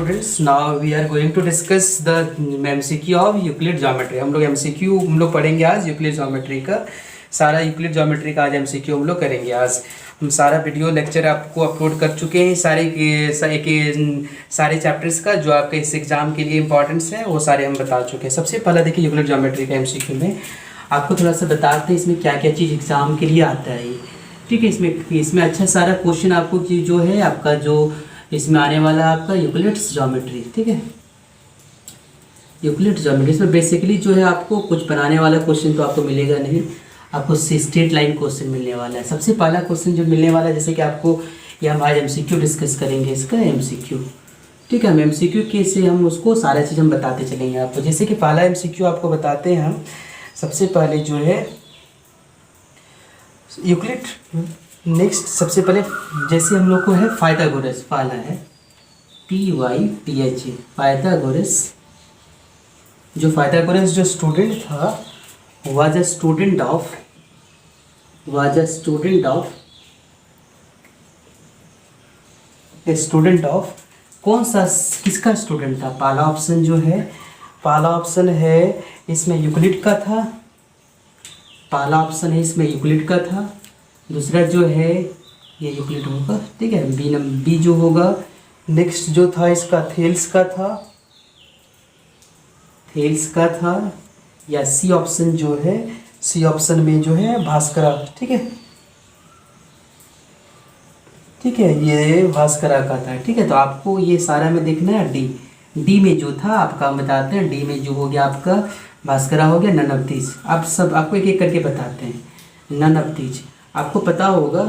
students, now we are going to discuss the MCQ of Euclid geometry. हम लोग MCQ पढ़ेंगे आज Euclid geometry का। सारा यूक्लिड ज्योमेट्री का आज MCQ हम लोग करेंगे। आज हम सारा वीडियो लेक्चर आपको अपलोड कर चुके हैं सारे चैप्टर्स का जो आपके इस एग्ज़ाम के लिए इंपॉर्टेंस है वो सारे हम बता चुके हैं। सबसे पहला देखिए यूक्लिड ज्योमेट्री का MCQ में आपको थोड़ा सा बताते हैं इसमें क्या क्या चीज़ एग्ज़ाम के लिए आता है। ठीक है, इसमें अच्छा सारा क्वेश्चन आपको जो है आपका जो इसमें आने वाला है आपका यूक्लिड्स ज्योमेट्री। ठीक है, यूक्लिड ज्योमेट्री इसमें बेसिकली जो है आपको कुछ बनाने वाला क्वेश्चन तो आपको मिलेगा नहीं, आपको स्ट्रेट लाइन क्वेश्चन मिलने वाला है। सबसे पहला क्वेश्चन जो मिलने वाला है जैसे कि आपको ये हम आज MCQ डिस्कस करेंगे इसका MCQ। ठीक है, हम MCQ के से हम उसको सारा चीज़ हम बताते चलेंगे आपको। जैसे कि पहला MCQ आपको बताते हैं हम। सबसे पहले जो है यूक्लिड नेक्स्ट सबसे पहले जैसे हम लोग को है पाइथागोरस, पहला है PYTH पाइथागोरस। जो पाइथागोरस जो स्टूडेंट था वाज अ स्टूडेंट ऑफ कौन सा किसका स्टूडेंट था? पहला ऑप्शन जो है पहला ऑप्शन है इसमें यूक्लिड का था। पहला ऑप्शन है इसमें यूक्लिड का था। दूसरा जो है ये यूक्लिड होगा। ठीक है, बी जो होगा नेक्स्ट जो था इसका थेल्स का था या सी ऑप्शन जो है सी ऑप्शन में जो है भास्करा। ठीक है, ये भास्करा का था। ठीक है, तो आपको ये सारा में देखना है। डी में जो था आपका हम बताते हैं। डी में जो हो गया आपका भास्करा हो गया, नन ऑफ दीज। आप सब आपको एक एक करके बताते हैं। नन ऑफ दीज आपको पता होगा,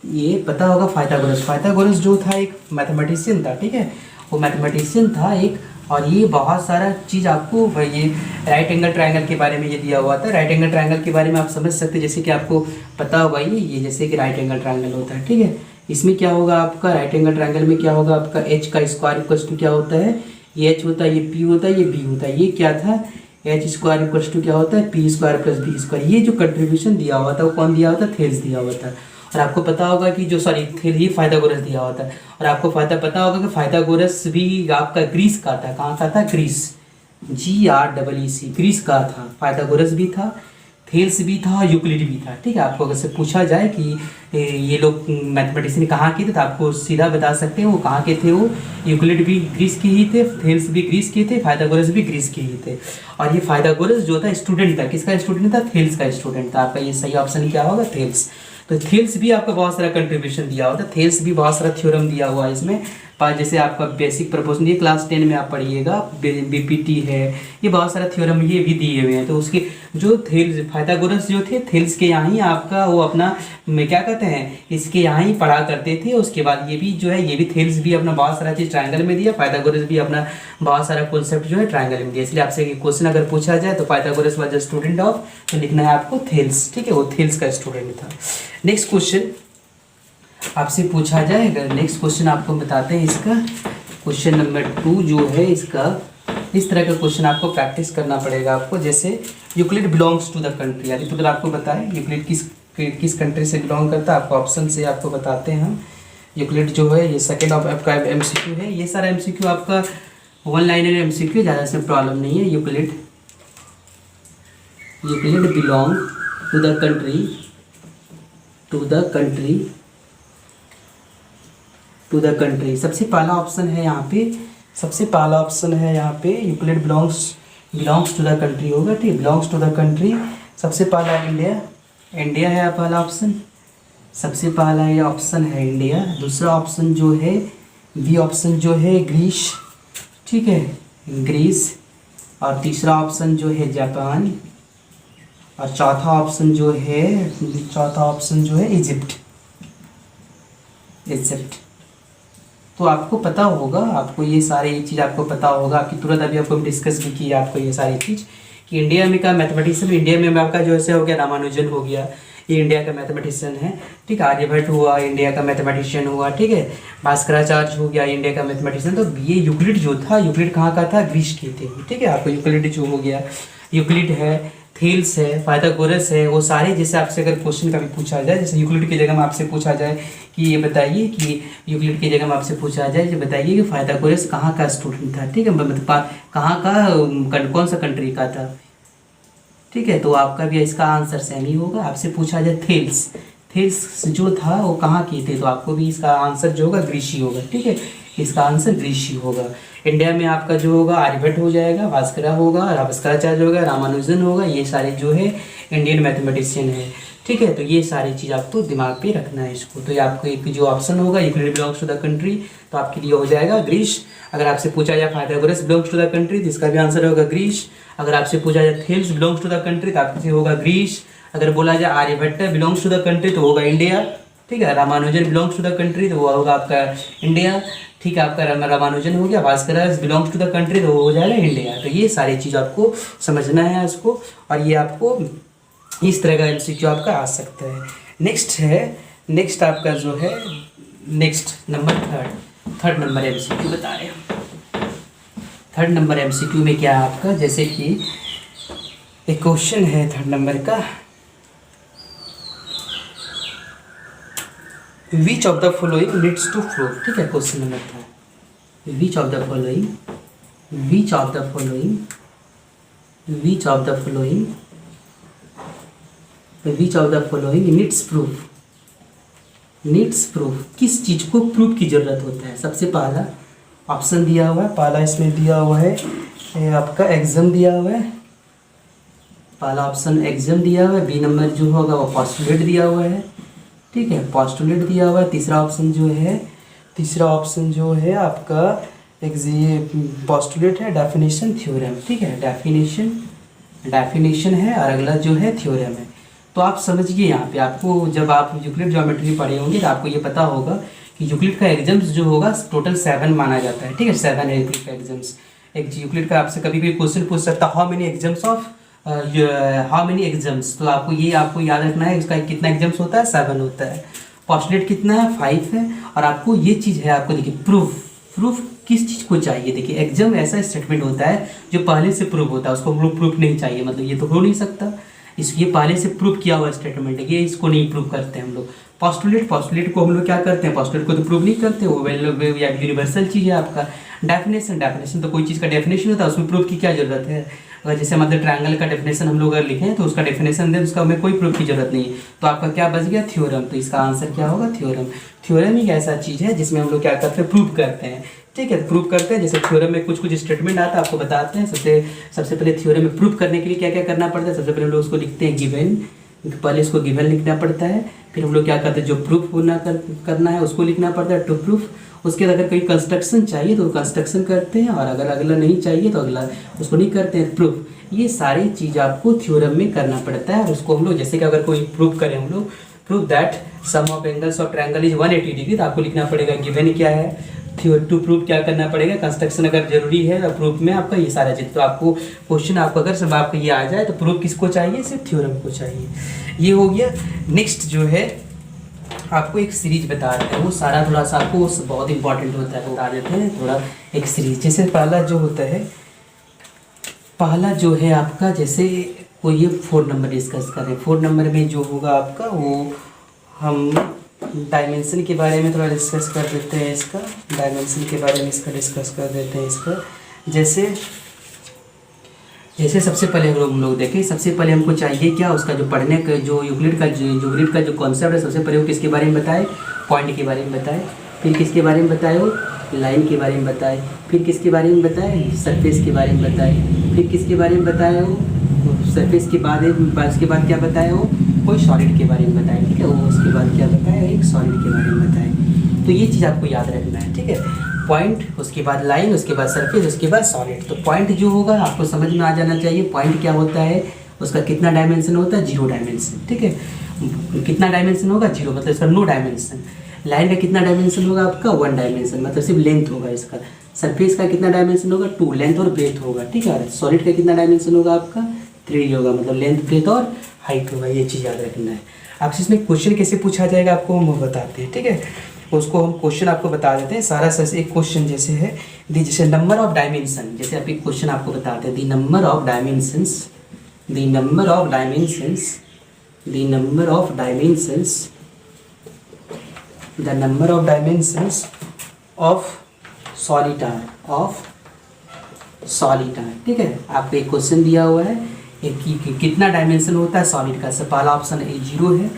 ये पता होगा पाइथागोरस जो था एक मैथमेटिशियन था। ठीक है, वो मैथमेटिशियन था एक, और ये बहुत सारा चीज़ आपको ये राइट एंगल ट्रायंगल के बारे में ये दिया हुआ था। राइट एंगल ट्रायंगल के बारे में आप समझ सकते हैं, जैसे कि आपको पता होगा ये जैसे कि राइट एंगल ट्रायंगल होता है। ठीक है, इसमें क्या होगा आपका राइट एंगल ट्रायंगल में क्या होगा आपका h का स्क्वायर इक्वल्स टू क्या होता है, ये h होता है, ये p होता है, ये b होता है। ये क्या था, h स्क्वायर इक्वल्स टू क्या होता है, p square plus b square. ये जो कंट्रीब्यूशन दिया हुआ था वो कौन दिया हुआ था, थेल्स दिया हुआ था। और आपको पता होगा कि जो ये पाइथागोरस दिया हुआ था। और आपको पता होगा कि पाइथागोरस भी आपका ग्रीस का था। कहाँ का था, ग्रीस, GREEC ग्रीस का था। पाइथागोरस भी था, थेल्स भी था, यूक्लिड भी था। ठीक है, आपको अगर से पूछा जाए कि ये लोग मैथमेटिशियन कहाँ के थे तो आपको सीधा बता सकते हैं वो कहाँ के थे। वो यूक्लिड भी ग्रीस के ही थे, थेल्स भी ग्रीस के थे, पाइथागोरस भी ग्रीस के ही थे। और ये पाइथागोरस जो था स्टूडेंट था, किसका स्टूडेंट था, थेल्स का स्टूडेंट था। आपका ये सही ऑप्शन क्या होगा, थेल्स। तो थेल्स भी आपका बहुत सारा कंट्रीब्यूशन दिया हुआ था। थेल्स भी बहुत सारा थ्योरम दिया हुआ है इसमें। जैसे आपका बेसिक प्रपोर्शन ये क्लास 10 में आप पढ़िएगा, BPT है, ये बहुत सारा थ्योरम ये भी दिए हुए हैं। तो उसके जो थेल्स पाइथागोरस जो थे थेल्स के यहाँ ही आपका वो अपना क्या कहते हैं इसके यहाँ ही पढ़ा करते थे। उसके बाद ये भी जो है ये भी थेल्स भी अपना बहुत सारा चीज़ ट्रायंगल में दिया, पाइथागोरस भी अपना बहुत सारा कॉन्सेप्ट जो है ट्रायंगल में दिया। इसलिए आपसे क्वेश्चन अगर पूछा जाए तो Pythagoras was the student of, तो लिखना है आपको थेल्स। ठीक है, वो थेल्स का स्टूडेंट था। नेक्स्ट क्वेश्चन आपसे पूछा जाएगा। नेक्स्ट क्वेश्चन आपको बताते हैं इसका क्वेश्चन नंबर 2 जो है इसका इस तरह का क्वेश्चन आपको प्रैक्टिस करना पड़ेगा आपको। जैसे Euclid belongs to the country, यानी तो आपको बताएं यूक्लिड किस कंट्री से बिलोंग करता है। आपको ऑप्शन से आपको बताते हैं हम। यूक्लिड जो है ये सेकेंड आपका MCQ है। ये सारा MCQ आपका 1 लाइनर MCQ, ज़्यादा इसमें प्रॉब्लम नहीं है। Euclid belong to the country सबसे पहला ऑप्शन है यहाँ पे, Euclid belongs to the country होगा। ठीक, बिलोंग्स टू द कंट्री सबसे पहला इंडिया है पहला ऑप्शन। सबसे पहला ये ऑप्शन है इंडिया। दूसरा ऑप्शन जो है बी ऑप्शन जो है ग्रीस। ठीक है, ग्रीस। और तीसरा ऑप्शन जो है जापान। और चौथा ऑप्शन जो है इजिप्ट। तो आपको पता होगा, आपको ये सारी चीज़ आपको पता होगा कि तुरंत अभी आपको डिस्कस भी किया आपको ये सारी चीज़ कि इंडिया में का मैथमेटिशियन, इंडिया में आपका जो ऐसे हो गया रामानुजन हो गया, ये इंडिया का मैथमेटिशियन है। ठीक है, आर्यभट्ट हुआ इंडिया का मैथमेटिशियन हुआ। ठीक है, भास्कराचार्य हो गया इंडिया का मैथमेटिशियन। तो ये यूक्लिड जो था, यूक्लिड कहाँ का था, ग्रीस के थे। ठीक है, आपको यूक्लिड जो हो गया यूक्लिड है, थेल्स है, पाइथागोरस है, वो सारे जैसे आपसे अगर क्वेश्चन कभी पूछा जाए, जैसे यूक्लिड की जगह में आपसे पूछा जाए कि ये बताइए कि यूक्लिड की जगह में आपसे पूछा जाए ये बताइए कि पाइथागोरस कहाँ का स्टूडेंट था, ठीक है, मतलब कहाँ का कौन सा कंट्री का था, ठीक है। तो आपका भी इसका आंसर सेम ही होगा। आपसे पूछा जाए थेल्स, थेल्स जो था वो कहाँ की थे, तो आपको भी इसका आंसर जो होगा ग्रीसी होगा, ठीक है, इसका आंसर ग्रीसी होगा। इंडिया में आपका जो होगा आर्यभट्ट हो जाएगा, भास्करा होगा, भास्कराचार्य होगा, रामानुजन होगा, ये सारे जो है इंडियन मैथमेटिशियन है, ठीक है। तो ये सारी चीज़ आपको दिमाग पे रखना है इसको। तो ये आपको एक जो ऑप्शन होगा Euclid belongs to the country, तो आपके लिए हो जाएगा ग्रीस। अगर आपसे पूछा जाए Pythagoras belongs to the country तो इसका भी आंसर होगा ग्रीस। अगर आपसे पूछा जाए Thales belongs to the country तो आपके होगा ग्रीस। अगर बोला जाए Aryabhata belongs to the country तो होगा इंडिया, ठीक है। Ramanujan belongs to the country तो वो होगा आपका इंडिया, ठीक है, आपका रामानुजन हो गया। Bhaskara belongs to the country तो वो हो जाएगा इंडिया। तो ये सारी चीज़ आपको समझना है इसको, और ये आपको इस तरह का एमसीक्यू आपका आ सकता है। नेक्स्ट आपका जो है next number third number MCQ बता रहे हैं। थर्ड नंबर एमसीक्यू में क्या है आपका, जैसे कि एक क्वेश्चन है थर्ड नंबर का, which of the following needs to prove, ठीक है। क्वेश्चन नंबर था which of the following needs proof, किस चीज़ को प्रूफ की ज़रूरत होता है। सबसे पहला ऑप्शन दिया हुआ है, पहला इसमें दिया हुआ है आपका एग्जाम दिया हुआ है, पहला ऑप्शन एग्जाम दिया हुआ है। बी नंबर जो होगा वो पोस्टुलेट दिया हुआ है, ठीक है, पोस्टुलेट दिया हुआ है। तीसरा ऑप्शन जो है आपका पोस्टुलेट है, डेफिनेशन थ्योरम, ठीक है, डेफिनेशन है, और अगला जो है थ्योरम है। तो आप समझिए यहाँ पे आपको जब आप यूक्लिड ज्योमेट्री पढ़े होंगे तो आपको ये पता होगा कि यूक्लिड का एग्जाम्स जो होगा टोटल 7 माना जाता है, ठीक है, 7 है यूक्लिड का एग्जाम्स। एक यूक्लिड का आपसे कभी भी क्वेश्चन पूछ सकता है हाउ मेनी एग्जाम्स, तो आपको याद रखना है इसका कितना एग्जाम्स होता है, 7 होता है। पोस्टुलेट कितना है, 5 है। और आपको ये चीज़ है, आपको देखिए प्रूफ किस चीज़ को चाहिए। देखिए एग्जाम ऐसा स्टेटमेंट होता है जो पहले से प्रूफ होता है, उसको हम लोग प्रूफ नहीं चाहिए, मतलब ये तो हो नहीं सकता, ये पहले से प्रूफ किया हुआ स्टेटमेंट है, ये इसको नहीं प्रूफ करते हम लोग। पोस्टुलेट को हम लोग क्या करते हैं, पोस्टुलेट को तो प्रूफ नहीं करते, वो यूनिवर्सल चीज़ है आपका। डेफिनेशन तो कोई चीज़ का डेफिनेशन होता है, उसमें प्रूफ की क्या जरूरत है। अगर जैसे मतलब ट्रायंगल का डेफिनेशन हम लोग अगर लिखें तो उसका डेफिनेशन दें, उसका हमें कोई प्रूफ की जरूरत नहीं है। तो आपका क्या बच गया, थ्योरम। तो इसका आंसर क्या होगा, थ्योरम ही ऐसा चीज़ है जिसमें हम लोग क्या करते हैं, प्रूफ करते हैं, ठीक है, प्रूफ करते हैं। जैसे थ्योरम में कुछ स्टेटमेंट आता है, आपको बताते हैं। सबसे पहले थ्योरम में प्रूफ करने के लिए क्या क्या करना पड़ता है। सबसे पहले हम लोग उसको लिखते हैं गिवन, पहले इसको गिवन लिखना पड़ता है। फिर हम लोग क्या करते हैं, जो प्रूफ करना है उसको लिखना पड़ता है, टू प्रूफ। उसके बाद अगर कोई कंस्ट्रक्शन चाहिए तो कंस्ट्रक्शन करते हैं, और अगर अगला नहीं चाहिए तो अगला उसको नहीं करते हैं, प्रूफ। ये सारी चीज़ आपको थ्योरम में करना पड़ता है। और उसको हम लोग जैसे कि अगर कोई प्रूफ करें हम लोग, proof that sum of angles of triangle is 180 degree, तो आपको लिखना पड़ेगा गिवन क्या है, टू प्रूफ क्या करना पड़ेगा, कंस्ट्रक्शन अगर जरूरी है तो प्रूफ में आपका ये सारा चीज़। तो आपको क्वेश्चन आपको अगर सब आपका ये आ जाए तो प्रूफ किसको चाहिए, सिर्फ थ्योरम को चाहिए। ये हो गया। नेक्स्ट जो है आपको एक सीरीज बता देते हैं, वो सारा थोड़ा सा आपको बहुत इंपॉर्टेंट होता है, बता देते हैं थोड़ा एक सीरीज। जैसे पहला जो है आपका, जैसे कोई ये 4 नंबर डिस्कस करें। 4 नंबर में जो होगा आपका वो हम डायमेंशन के बारे में थोड़ा डिस्कस कर देते हैं। इसका डायमेंशन के बारे में इसका डिस्कस कर देते हैं। इसका जैसे सबसे पहले हम लोग देखें, सबसे पहले हमको चाहिए क्या, उसका जो पढ़ने का जो यूक्लिड का जो कॉन्सेप्ट है, सबसे पहले वो किसके बारे में बताए, पॉइंट के बारे में बताए। फिर किसके बारे में बताए, वो लाइन के बारे में बताए। फिर किसके बारे में बताए, सरफेस के बारे में बताए। फिर किसके बारे में बताया, वो सरफेस के बाद उसके बाद क्या बताया, वो कोई सॉलिड के बारे में बताए, ठीक है। वो उसके बाद क्या बताया, एक सॉलिड के बारे में बताए। तो ये चीज़ आपको याद रखना है, ठीक है। पॉइंट, उसके बाद लाइन, उसके बाद सरफेस, उसके बाद सॉलिड। तो पॉइंट जो होगा आपको समझ में आ जाना चाहिए, पॉइंट क्या होता है, उसका कितना डायमेंशन होता है, 0 डायमेंशन, ठीक है। कितना डायमेंशन होगा, 0, मतलब इसका नो डायमेंशन। लाइन का कितना डायमेंशन होगा आपका, 1 डायमेंशन, मतलब सिर्फ लेंथ होगा इसका। सरफेस का कितना डायमेंशन होगा, 2, लेंथ और ब्रेथ होगा, ठीक है। सॉलिड का कितना डायमेंशन होगा आपका, 3 होगा, मतलब लेंथ, ब्रेथ और हाइट होगा। ये चीज़ याद रखना है। आपसे इसमें क्वेश्चन कैसे पूछा जाएगा आपको हम बताते हैं, ठीक है। उसको हम क्वेश्चन आपको बता देते हैं सारा। एक क्वेश्चन जैसे है जैसे नंबर ऑफ डायमेंशन, जैसे आप एक क्वेश्चन आपको बताते हैं, the number of dimensions the number of dimensions, the number of dimensions, the number of dimensions of solitaire, of solitaire. ठीक है, आपको एक क्वेश्चन दिया हुआ है कि कितना डायमेंशन होता है सॉलिड का। पहला ऑप्शन ए 0 है,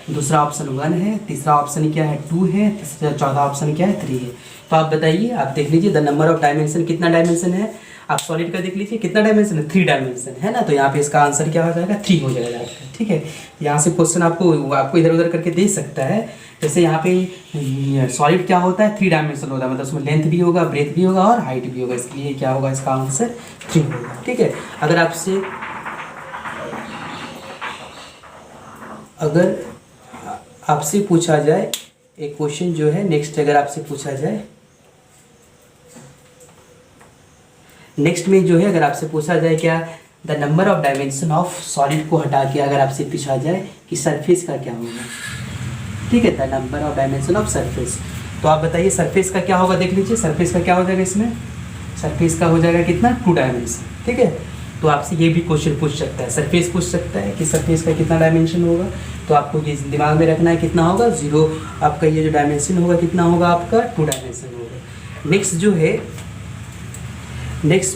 दूसरा ऑप्शन 1 है, तीसरा ऑप्शन क्या है 2 है, तीसरा चौथा ऑप्शन क्या है 3 है। तो आप बताइए, आप देख लीजिए द नंबर ऑफ डायमेंशन, कितना डायमेंशन है। आप सॉलिड का देख लीजिए कितना डायमेंशन है, 3 डायमेंशन है ना। तो यहाँ पे इसका आंसर क्या हो जाएगा, 3 हो जाएगा आपका। ठीक है, यहाँ से क्वेश्चन आपको इधर उधर करके दे सकता है। जैसे यहाँ पे सॉलिड क्या होता है, 3 डायमेंशन होता है, मतलब उसमें लेंथ भी होगा, ब्रेथ भी होगा और हाइट भी होगा। इसके लिए क्या होगा, इसका आंसर 3 होगा। ठीक है, अगर आपसे पूछा जाए एक क्वेश्चन जो है नेक्स्ट, अगर आपसे पूछा जाए नेक्स्ट में जो है, अगर आपसे पूछा जाए क्या the number of dimension of solid को हटा के अगर आपसे पूछा जाए कि सरफेस का क्या होगा। ठीक है, the number of dimension of surface, तो आप बताइए सरफेस का क्या होगा। देख लीजिए सरफेस का क्या हो जाएगा, इसमें सरफेस का हो जाएगा कितना, 2 डायमेंशन। ठीक है, तो आपसे ये भी क्वेश्चन पूछ सकता है, सरफेस पूछ सकता है कि सरफेस का कितना डायमेंशन होगा। तो आपको ये दिमाग में रखना है कितना होगा, 0। आपका ये जो डायमेंशन होगा कितना होगा, आपका 2 डायमेंशन होगा। नेक्स्ट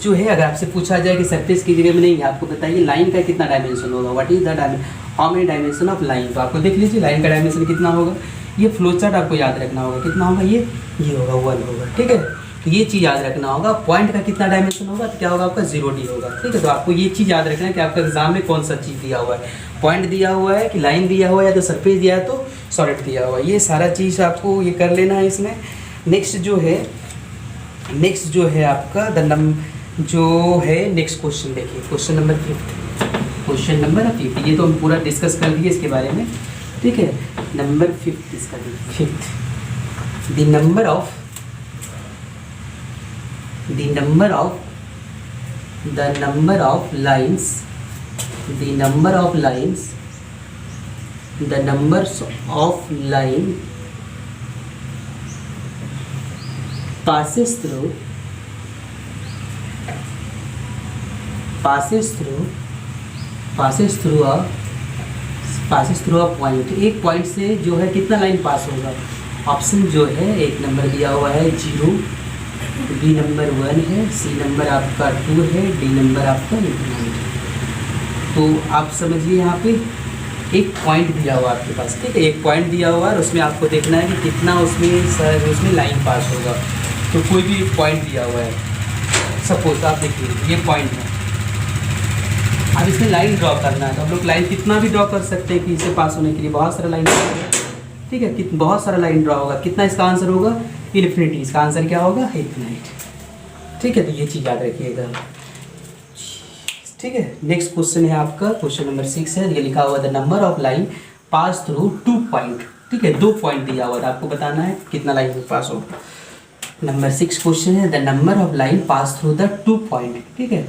जो है अगर आपसे पूछा जाए कि सरफेस की जगह में नहीं, आपको बताइए लाइन का कितना डायमेंशन होगा, what is the how many dimension of line. तो आपको देख लीजिए लाइन का डायमेंशन कितना होगा। ये फ्लो चार्ट आपको याद रखना होगा, कितना होगा, ये होगा 1 होगा। ठीक है, तो ये चीज़ याद रखना होगा। पॉइंट का कितना डायमेंशन होगा, तो क्या होगा आपका 0D होगा। ठीक है, तो आपको ये चीज़ याद रखना है कि आपका एग्जाम में कौन सा चीज़ दिया हुआ है, पॉइंट दिया हुआ है कि लाइन दिया हुआ है, या तो सरफेस दिया है तो सॉलिड दिया हुआ है। ये सारा चीज़ आपको ये कर लेना है इसमें। नेक्स्ट जो है आपका नेक्स्ट क्वेश्चन देखिए, क्वेश्चन नंबर 5। ये तो हम पूरा डिस्कस कर दिए इसके बारे में। ठीक है, नंबर 5 इसका, 5 the number of lines, the numbers of line passes through a point। एक पॉइंट से जो है कितना लाइन पास होगा। ऑप्शन जो है, एक नंबर दिया हुआ है 0, बी नंबर 1 है, सी नंबर आपका 2 है, डी नंबर आपका 9 है। तो आप समझिए यहाँ पे एक पॉइंट दिया हुआ आपके पास। ठीक है, एक पॉइंट दिया हुआ है, उसमें आपको देखना है कि कितना उसमें लाइन पास होगा। तो कोई भी एक पॉइंट दिया हुआ है, सपोज आप देखिए ये पॉइंट है, अब इसमें लाइन ड्रॉ करना है। तो हम लोग लाइन कितना भी ड्रॉ कर सकते हैं कि इसे पास होने के लिए बहुत सारा लाइन ड्रॉ होगा। ठीक है, बहुत सारा लाइन ड्रॉ होगा। कितना इसका आंसर होगा, इन्फिनिटी। इसका आंसर क्या होगा, इन्फिनिट। ठीक है, तो ये चीज़ याद रखिएगा। ठीक है, नेक्स्ट क्वेश्चन है आपका, क्वेश्चन नंबर 6 है। ये लिखा हुआ the number of line pass through 2 point. ठीक है, 2 पॉइंट दिया हुआ था, आपको बताना है कितना लाइन पास होगा। नंबर 6 क्वेश्चन है the number of line pass through the 2 point. ठीक है,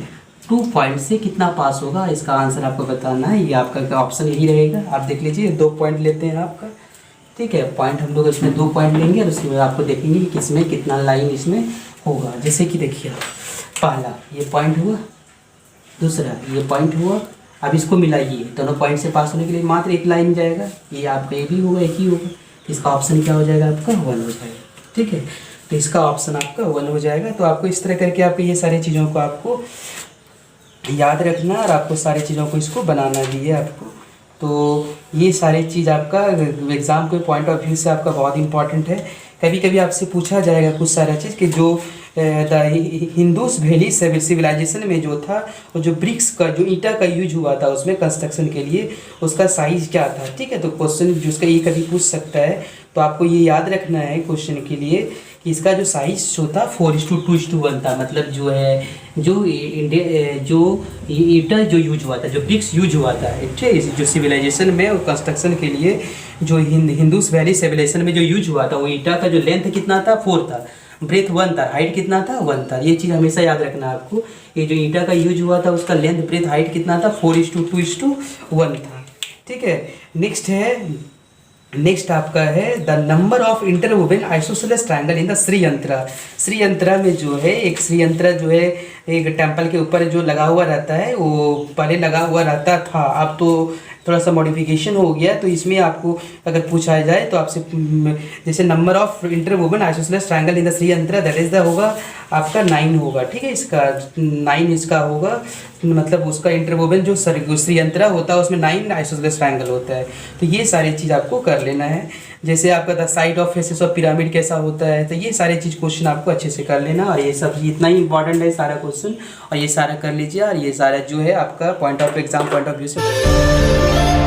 2 पॉइंट से कितना पास होगा, इसका आंसर आपको बताना है। ये आपका ऑप्शन यही रहेगा। आप देख लीजिए 2 पॉइंट लेते हैं आपका। ठीक है, पॉइंट हम लोग इसमें 2 पॉइंट लेंगे और उसके बाद आपको देखेंगे कि किसमें कितना लाइन इसमें होगा। जैसे कि देखिए, पहला ये पॉइंट हुआ, दूसरा ये पॉइंट हुआ। अब इसको मिलाइए, दोनों पॉइंट से पास होने के लिए मात्र एक लाइन जाएगा। ये आपका ये भी होगा, एक ही होगा। इसका ऑप्शन क्या हो जाएगा, आपका 1 हो जाएगा। ठीक है, तो इसका ऑप्शन आपका 1 हो जाएगा। तो आपको इस तरह करके आपको ये सारी चीज़ों को आपको याद रखना और आपको सारी चीज़ों को इसको बनाना भी है आपको। तो ये सारी चीज़ आपका एग्ज़ाम के पॉइंट ऑफ व्यू से आपका बहुत इंपॉर्टेंट है। कभी कभी आपसे पूछा जाएगा कुछ सारा चीज़ कि जो द हिंदूस वैली सिविलाइजेशन में जो था, वो जो ब्रिक्स का जो ईंटा का यूज हुआ था उसमें कंस्ट्रक्शन के लिए, उसका साइज़ क्या था। ठीक है, तो क्वेश्चन जो उसका ये कभी पूछ सकता है। तो आपको ये याद रखना है क्वेश्चन के लिए कि इसका जो साइज़ जो था 4:2:1 था। मतलब जो है जो ईंटा जो यूज हुआ था, जो ब्रिक्स यूज हुआ था, ठीक है, जो सिविलाइजेशन में और कंस्ट्रक्शन के लिए जो हिंदूस वैली सिविलाइजेशन में जो यूज हुआ था, वो ईंटा का जो लेंथ कितना था, 4 था, ब्रेथ 1 था, हाइट कितना था, 1 था। ये चीज़ हमेशा याद रखना आपको। ये जो ईंटा का यूज हुआ था उसका लेंथ, ब्रेथ, हाइट कितना था, 4:2:1 था। ठीक है, नेक्स्ट है नेक्स्ट आपका है the number of interwoven isosceles triangle in the Shriyantra. Shriyantra में जो है एक श्रीयंत्रा जो है एक टेम्पल के ऊपर जो लगा हुआ रहता है, वो पहले लगा हुआ रहता था, अब तो थोड़ा सा मॉडिफिकेशन हो गया। तो इसमें आपको अगर पूछा जाए तो आपसे जैसे number of interwoven isosceles triangle in the Shriyantra that is the होगा आपका 9 होगा, ठीक है। इसका 9 इसका होगा, मतलब उसका इंटरवोवेन जो श्रीयंत्रा होता है उसमें 9 आइसोसेलेस ट्रायंगल होता है। तो ये सारी चीज़ आपको कर लेना है। जैसे आपका the side of faces of pyramid कैसा होता है, तो ये सारे चीज़ क्वेश्चन आपको अच्छे से कर लेना। और ये सब इतना ही इंपॉर्टेंट है सारा क्वेश्चन, और ये सारा कर लीजिए। और ये सारा जो है आपका point of exam point of view से